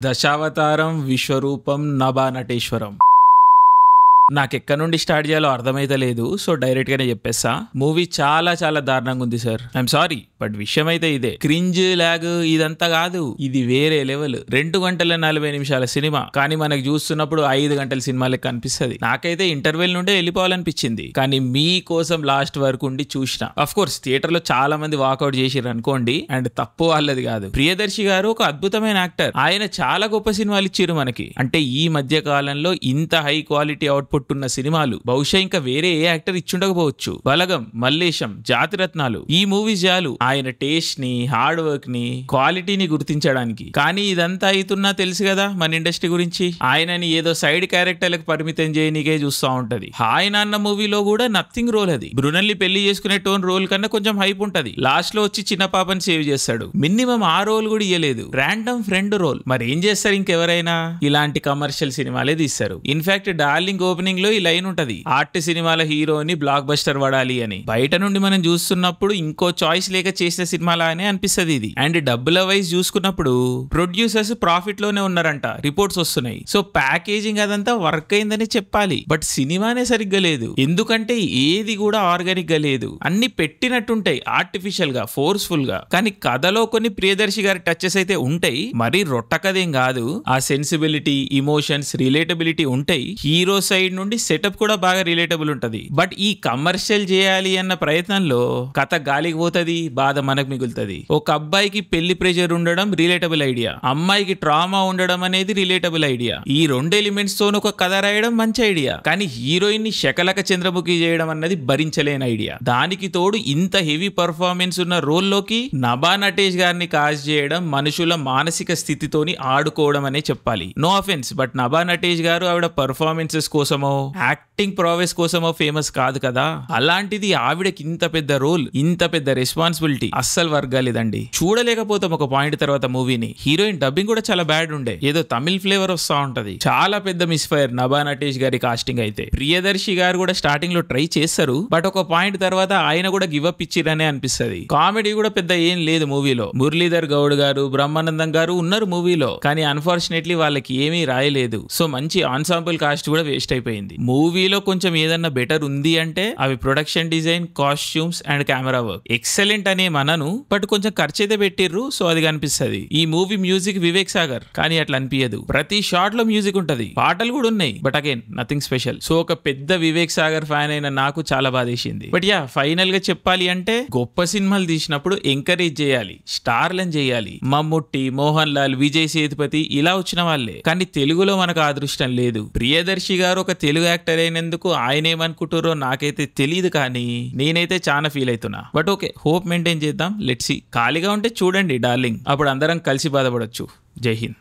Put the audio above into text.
దశావతారం విశ్వరూపం నభా నటేశ్వరం. నాకెక్కడి నుండి స్టార్ట్ చేయాలో అర్థమైతే లేదు, సో డైరెక్ట్ గానే చెప్పేస్తా. మూవీ చాలా చాలా దారుణంగా ఉంది సార్. ఐఎమ్ సారీ, బట్ విషయం అయితే ఇదే. క్రింజ్ లాగ్ ఇదంతా కాదు, ఇది వేరే లెవెల్. 2 గంటల 40 నిమిషాల సినిమా, కానీ మనకు చూస్తున్నప్పుడు 5 గంటల సినిమా లెక్క అనిపిస్తుంది. నాకైతే ఇంటర్వెల్ నుండే వెళ్ళిపోవాలనిపించింది, కానీ మీ కోసం లాస్ట్ వరకు ఉండి చూసిన. అఫ్ కోర్స్ థియేటర్ లో చాలా మంది వాకౌట్ చేసిర్రు అనుకోండి, అండ్ తప్పు వాళ్ళది కాదు. ప్రియదర్శి గారు ఒక అద్భుతమైన యాక్టర్. ఆయన చాలా గొప్ప సినిమాలు ఇచ్చిర్రు మనకి. అంటే ఈ మధ్య కాలంలో ఇంత హై క్వాలిటీ అవుట్పుట్ ఉన్న సినిమాలు బహుశా ఇంకా వేరే ఏ యాక్టర్ ఇచ్చుండకపోవచ్చు. బలగం, మల్లేశం, జాతిరత్నాలు, ఈ మూవీస్ చాలు ఆయన టేస్ట్ ని, హార్డ్ వర్క్ ని, క్వాలిటీని గుర్తించడానికి. కానీ ఇదంతా అవుతున్నా తెలుసు కదా మన ఇండస్ట్రీ గురించి. ఆయనని ఏదో సైడ్ క్యారెక్టర్లకు పరిమితం చేయనికే చూస్తా ఉంటది. హాయ్ నాన్న మూవీలో కూడా నథింగ్ రోల్ అది. బృనల్ని పెళ్లి చేసుకునే టోన్ రోల్ కన్నా కొంచెం హైప్ ఉంటది. లాస్ట్ లో వచ్చి చిన్న పాపని సేవ్ చేస్తాడు. మినిమం ఆ రోల్ కూడా ఇయ్యలేదు. Random friend role. మరి ఏం చేస్తారు ఇంకెవరైనా? ఇలాంటి కమర్షియల్ సినిమాలే తీస్తారు. ఇన్ఫాక్ట్ డార్లింగ్ ఓపెనింగ్ లో ఈ లైన్ ఉంటది, ఆర్ట్ సినిమాల హీరోని బ్లాక్ బస్టర్ పడాలి అని. బయట నుండి మనం చూస్తున్నప్పుడు ఇంకో చాయిస్ లేక చేసిన సినిమాలా అనే అనిపిస్తుంది ఇది. అండ్ డబ్బుల వైజ్ చూసుకున్నప్పుడు ప్రొడ్యూసర్స్ ప్రాఫిట్ లోనే ఉన్నారంట, రిపోర్ట్స్ వస్తున్నాయి. సో ప్యాకేజింగ్ అదంతా వర్క్ అయిందని చెప్పాలి, బట్ సినిమానే సరిగ్గా లేదు. ఎందుకంటే ఏది కూడా ఆర్గానిక్ గా లేదు. అన్ని పెట్టినట్టుంటాయి ఆర్టిఫిషియల్ గా, ఫోర్స్ఫుల్ గా. కానీ కథలో కొన్ని ప్రియదర్శి గారి టచెస్ అయితే ఉంటాయి, మరీ రొట్ట కదేం కాదు. ఆ సెన్సిబిలిటీ, ఇమోషన్స్, రిలేటబిలిటీ ఉంటాయి. హీరో సైడ్ నుండి సెటప్ కూడా బాగా రిలేటబుల్ ఉంటది. బట్ ఈ కమర్షియల్ చేయాలి అన్న ప్రయత్నంలో కథ గాలికి పోతది, బాధ మనకు మిగులుతుంది. ఒక అబ్బాయికి పెళ్లి ప్రెషర్ ఉండడం రిలేటబుల్ ఐడియా, అమ్మాయికి ట్రామా ఉండడం అనేది రిలేటబుల్ ఐడియా. ఈ 2 ఎలిమెంట్స్ తో ఒక కథ రాయడం మంచి ఐడియా. కానీ హీరోయిన్ ని శకలక చంద్రముఖి చేయడం అన్నది భరించలేని ఐడియా. దానికి తోడు ఇంత హెవీ పర్ఫార్మెన్స్ ఉన్న రోల్లోకి నభా నటేష్ గారిని కాస్ట్ చేయడం మనుషుల మానసిక స్థితితోని ఆడుకోవడం అనే చెప్పాలి. No offence, but Nabha Natesh గారు ఆవిడ పర్ఫార్మెన్సెస్ కోసమో యాక్టింగ్ ప్రావెస్ కోసమో ఫేమస్ కాదు కదా. అలాంటిది ఆవిడకి ఇంత పెద్ద రోల్, ఇంత పెద్ద రెస్పాన్సిబిలిటీ అస్సలు వర్గాలేదండి. చూడలేకపోతాం ఒక పాయింట్ తర్వాత మూవీని. హీరోయిన్ డబ్బింగ్ కూడా చాలా బ్యాడ్ ఉండే, ఏదో తమిళ్ ఫ్లేవర్ వస్తా ఉంటది. చాలా పెద్ద మిస్ఫైర్ నభా నటేష్ గారి కాస్టింగ్ అయితే. ప్రియదర్శి గారు కూడా స్టార్టింగ్ లో ట్రై చేస్తారు, బట్ ఒక పాయింట్ తర్వాత ఆయన కూడా గివ్ అప్ ఇచ్చిరనే అనిపిస్తుంది. కామెడీ కూడా పెద్ద ఏం లేదు మూవీలో. మురళీధర్ గౌడ్ గారు, బ్రహ్మానందం గారు ఉన్నారు మూవీలో, కానీ అన్ఫార్చునేట్లీ వాళ్ళకి ఏమీ రాయలేదు. సో మంచి ఆన్సాంపుల్ కాస్ట్ కూడా వేస్ట్ అయిపోయింది. మూవీలో కొంచెం ఏదన్నా బెటర్ ఉంది అంటే అవి production design, costumes and camera work. Excellent అనే మనను, బట్ కొంచెం ఖర్చు అయితే పెట్టిర్రు, సో అది కనిపిస్తుంది. ఈ మూవీ మ్యూజిక్ వివేక్ సాగర్, కానీ అట్లా అనిపించదు. ప్రతి షాట్ లో మ్యూజిక్ ఉంటది, పాటలు కూడా ఉన్నాయి, but again nothing special. So ఒక పెద్ద వివేక్ సాగర్ ఫ్యాన్ అయిన నాకు చాలా బాధేసింది. బట్ యా, ఫైనల్ గా చెప్పాలి అంటే గొప్ప సినిమాలు తీసినప్పుడు ఎంకరేజ్ చేయాలి, స్టార్లను చేయాలి. మమ్ముట్టి, మోహన్ లాల్, విజయ్ సేతుపతి ఇలా వచ్చిన వాళ్ళే, కానీ తెలుగులో మనకు అదృష్టం లేదు. ప్రియదర్శి గారు ఒక తెలుగు యాక్టర్ అయినందుకు ఆయన ఏమనుకుంటారో నాకైతే తెలియదు, కానీ నేనైతే చాలా ఫీల్ అవుతున్నా. బట్ ఓకే, హోప్ మెయింటైన్ చేద్దాం. Let's see. ఖాళీగా ఉంటే చూడండి డార్లింగ్, అప్పుడు అందరం కలిసి బాధపడొచ్చు. జై హింద్.